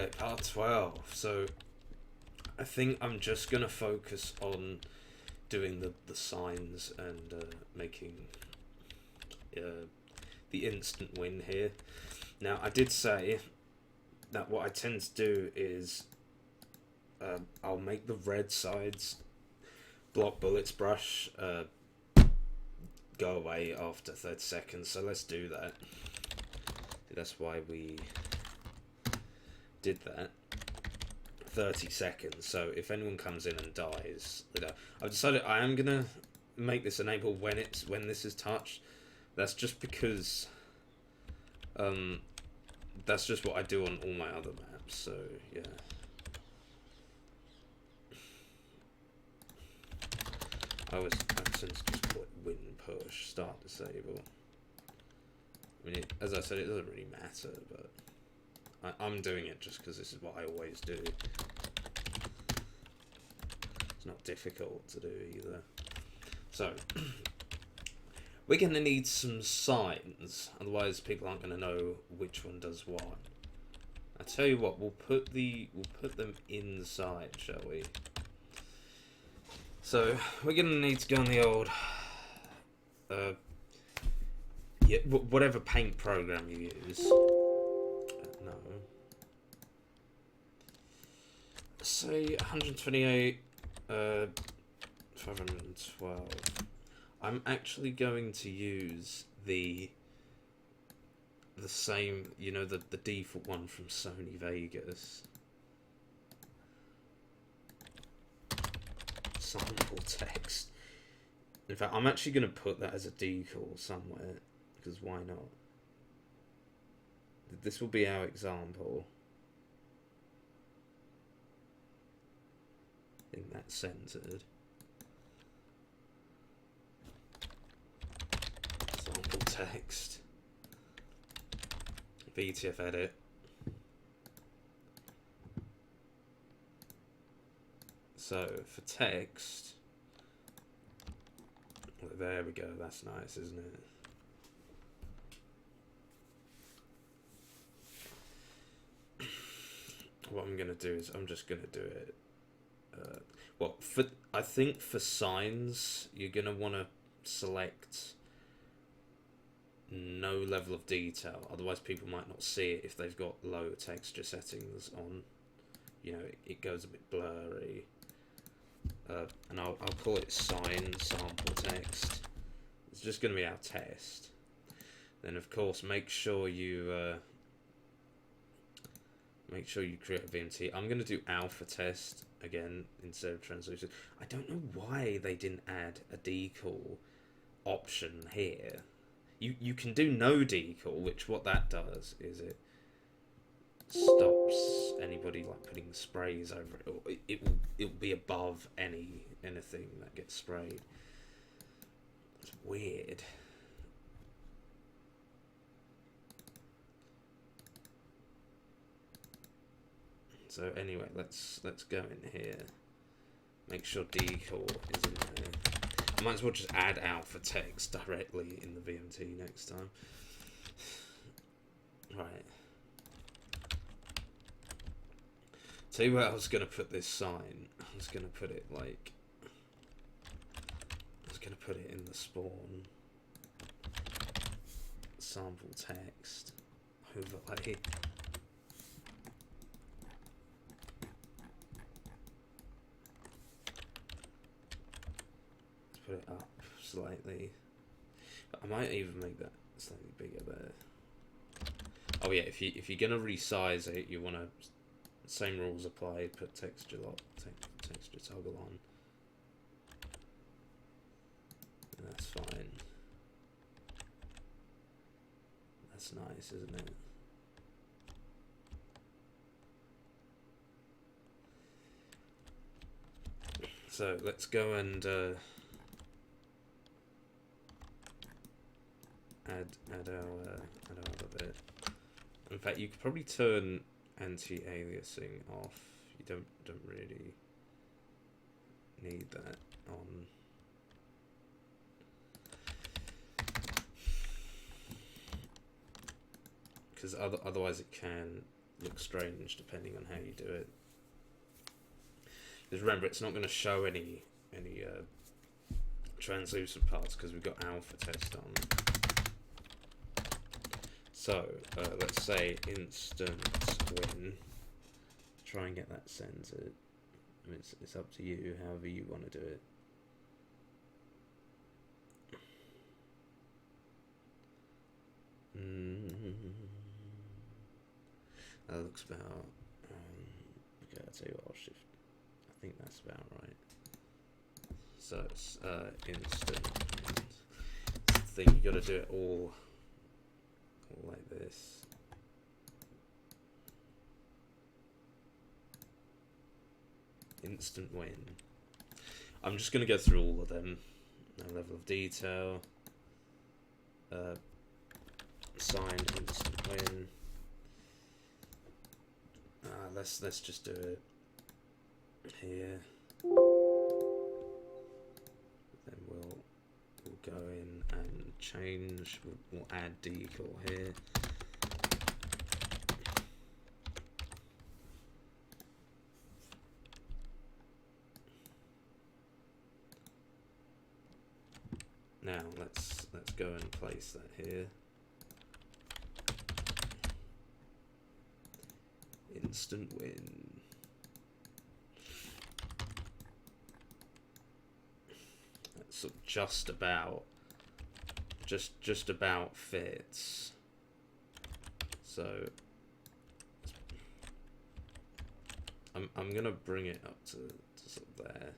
Okay, part 12. So I think I'm just gonna focus on doing the signs and making the instant win here. Now, I did say that what I tend to do is I'll make the red sides block bullets brush go away after 30 seconds, so let's do that. That's why we did that. 30 seconds, so if anyone comes in and dies, I've decided I am gonna make this enable when this is touched. That's just because that's just what I do on all my other maps, so yeah. I tend to just put win push, start disable. I mean, as I said, it doesn't really matter, but I'm doing it just because this is what I always do. It's not difficult to do either. So, we're going to need some signs, otherwise people aren't going to know which one does what. I tell you what, we'll put them inside, shall we? So, we're going to need to go on the old yeah, whatever paint program you use. No. Say 128, 512. I'm actually going to use the same, you know, the default one from Sony Vegas. Sample text. In fact, I'm actually going to put that as a decal somewhere, because why not? This will be our example. I think that's centered. Sample text. VTF edit. So for text, well, there we go. That's nice, isn't it? What I'm gonna do is I'm just gonna do it. Well, I think for signs you're gonna want to select no level of detail. Otherwise, people might not see it if they've got low texture settings on. You know, it goes a bit blurry. And I'll call it sign sample text. It's just going to be our test. Then of course make sure you create a VMT. I'm going to do alpha test again instead of translucent. I don't know why they didn't add a decal option here. You can do no decal, which what that does is it stops anybody like putting sprays over it, or it will be above anything that gets sprayed. It's weird. So anyway, let's go in here. Make sure decal is in there. I might as well just add alpha text directly in the VMT next time. Right. Tell you where I was going to put this sign. I was going to put it like... I was going to put it in the spawn. Sample text. Overlay. Let's put it up slightly. I might even make that slightly bigger there. Oh yeah, if you're going to resize it, you want to... Same rules apply, put texture texture toggle on. And that's fine. That's nice, isn't it? So let's go and add our other bit. In fact, you could probably turn anti-aliasing off. You don't really need that on. Because otherwise it can look strange depending on how you do it. Because remember, it's not going to show any translucent parts because we've got alpha test on. So let's say instant win. Try and get that centered. I mean, it's up to you, however you want to do it. That looks about. Okay, I'll tell you what, I'll shift. I think that's about right. So it's instant. It's the thing, you got to do it all like this. Instant win. I'm just going to go through all of them. Level of detail. Signed instant win. Let's just do it here. Then we'll go in and change. We'll add decal here. Now let's go and place that here. Instant win. That's just about fits. So I'm gonna bring it up to sort of there.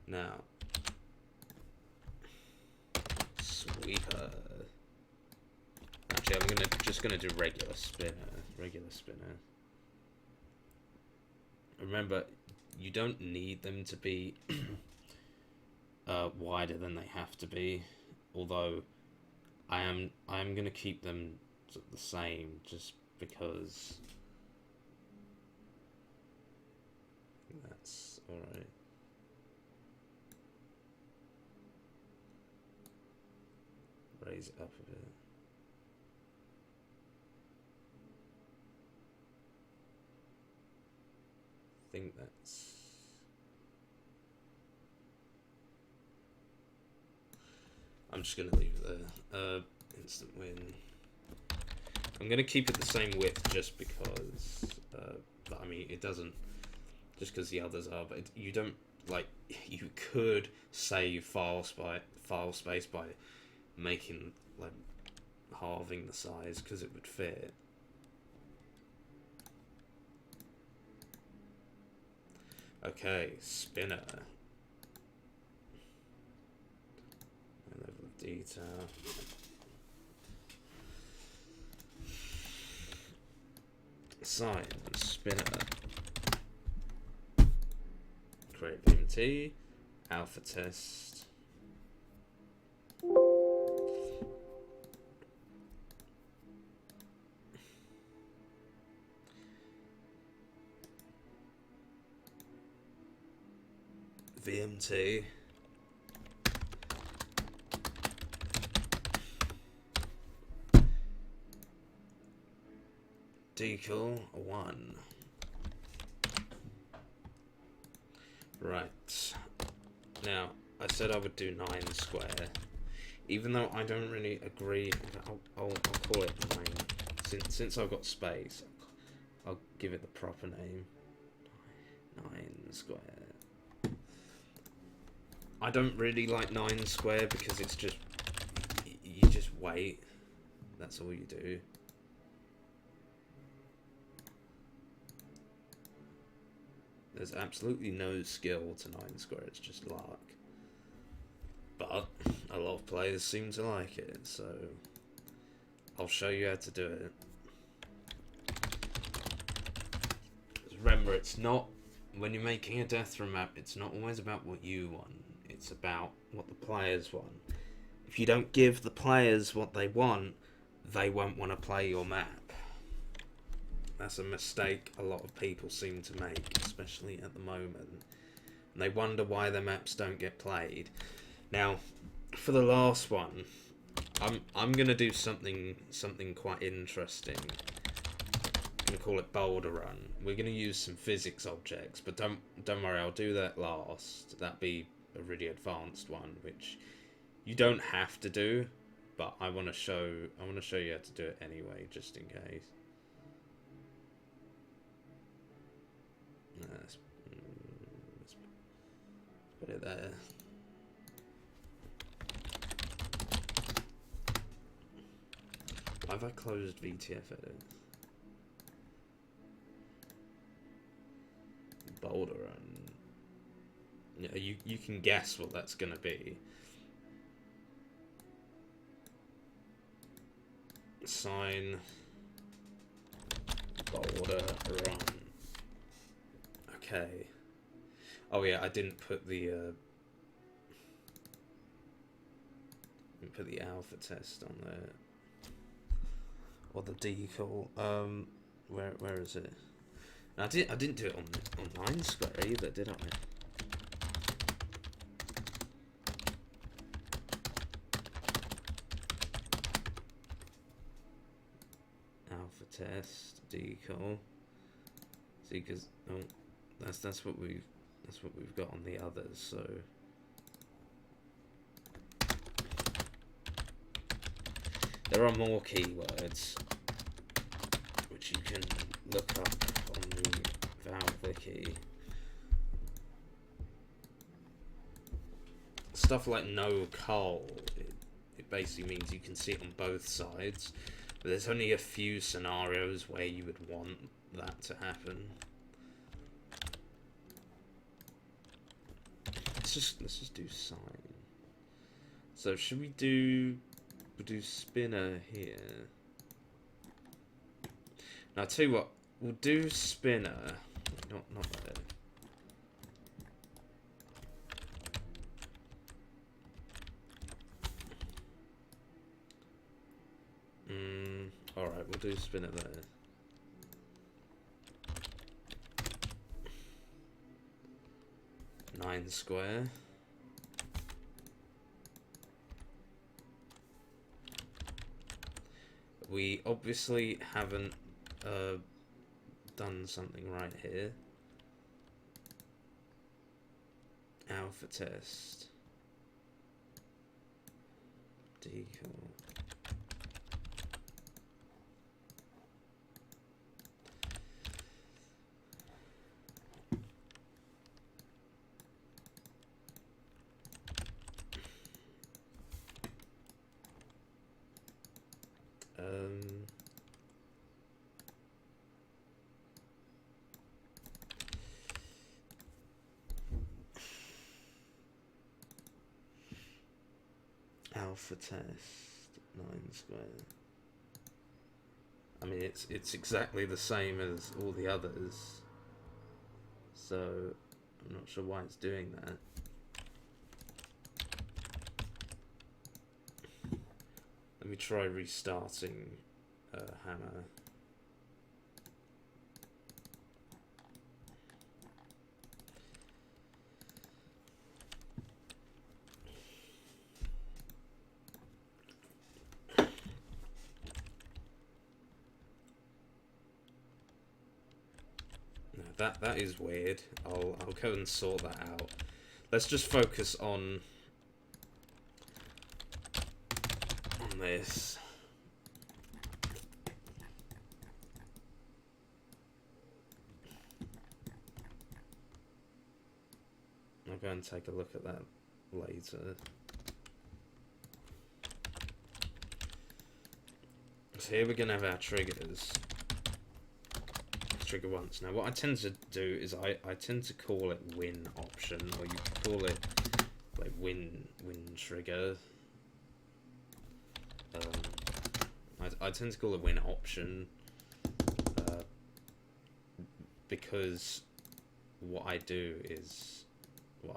Now sweeper. Actually, I'm just gonna do regular spinner. Remember, you don't need them to be wider than they have to be. Although, I am gonna keep them sort of the same, just because that's all right. Raise it up a bit. I think that's. I'm just gonna leave it there. Instant win. I'm gonna keep it the same width just because. But I mean, it doesn't. Just because the others are, but you don't like. You could save file space by making like halving the size because it would fit. Okay, spinner. Level of detail. Sign spinner. Create VMT. Alpha test. VMT. Decal 1. Right. Now, I said I would do 9 square. Even though I don't really agree, I'll call it 9. Since I've got space, I'll give it the proper name. 9 square. I don't really like 9 square because it's just, you just wait. That's all you do. There's absolutely no skill to 9 square, it's just luck. But a lot of players seem to like it, so I'll show you how to do it. Remember, it's not, when you're making a Deathrun map, it's not always about what you want. It's about what the players want. If you don't give the players what they want, they won't want to play your map. That's a mistake a lot of people seem to make, especially at the moment. And they wonder why their maps don't get played. Now, for the last one, I'm gonna do something quite interesting. I'm gonna call it Boulder Run. We're gonna use some physics objects, but don't worry, I'll do that last. That'd be a really advanced one, which you don't have to do, but I want to show you how to do it anyway, just in case. Let's put it there. Why have I closed VTF edit? Boulder Run. Yeah, you can guess what that's gonna be. Sign Boulder Run. Okay. Oh yeah, I didn't put the alpha test on there. Or the decal. Where is it? I didn't do it on 9 square either, did I? Alpha test decal. See, because that's what we've got on the others. So there are more keywords which you can look up on the Valve wiki. Stuff like no cull, it basically means you can see it on both sides, but there's only a few scenarios where you would want that to happen. Let's just do sign. So should we'll do spinner here. Now I'll tell you what, we'll do spinner. Not there. Alright, we'll do spinner there. Nine square. We obviously haven't done something right here. Alpha test. Decal. Alpha test 9 square. I mean, it's exactly the same as all the others, so I'm not sure why it's doing that. Let me try restarting Hammer. That is weird. I'll go and sort that out. Let's just focus on this. I'll go and take a look at that later. So here we're gonna have our triggers. Trigger once. Now what I tend to do is I tend to call it win option, or you could call it like win trigger. I tend to call it win option because what I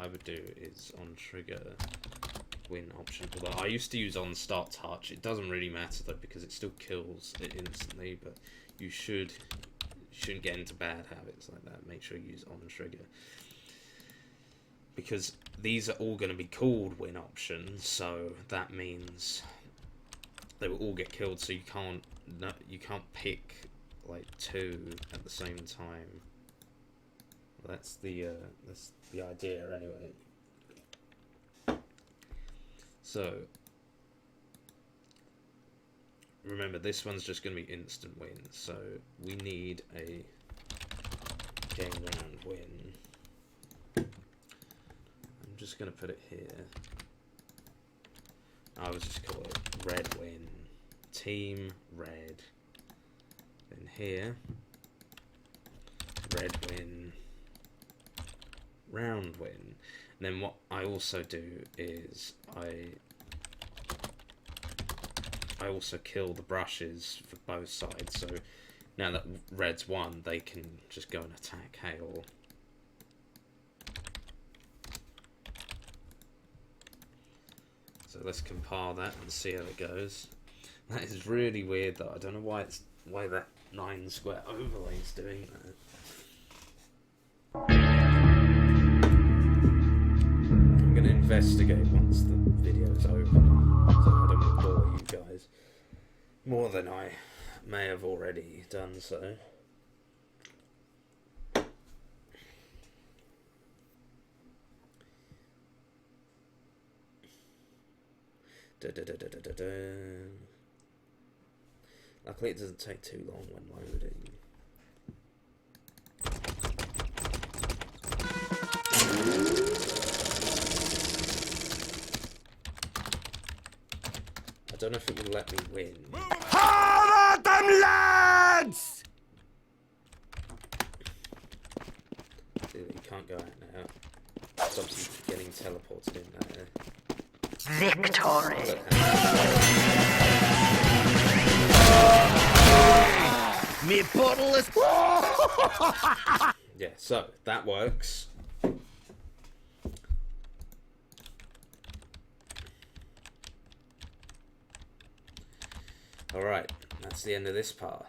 would do is on trigger win option. Although I used to use on start touch. It doesn't really matter though because it still kills it instantly, but you shouldn't get into bad habits like that. Make sure you use on trigger, because these are all going to be called win options, so that means they will all get killed. So you can't pick like 2 at the same time. Well, that's the idea anyway. So remember, this one's just going to be instant win. So we need a game round win. I'm just going to put it here. I was just call it red win. Team red. Then here, red win, round win. And then what I also do is I also kill the brushes for both sides. So now that red's won, they can just go and attack Hale. So let's compile that and see how it goes. That is really weird though. I don't know why that 9 square overlay is doing that. I'm going to investigate once the video is over, so I don't want to bore you guys more than I may have already done so. Luckily it doesn't take too long when loading. I don't know if it will let me win. How about them lads? You can't go out now. It's obviously getting teleported in there. Victory. Me bottle is... Yeah, so that works. Alright, that's the end of this part.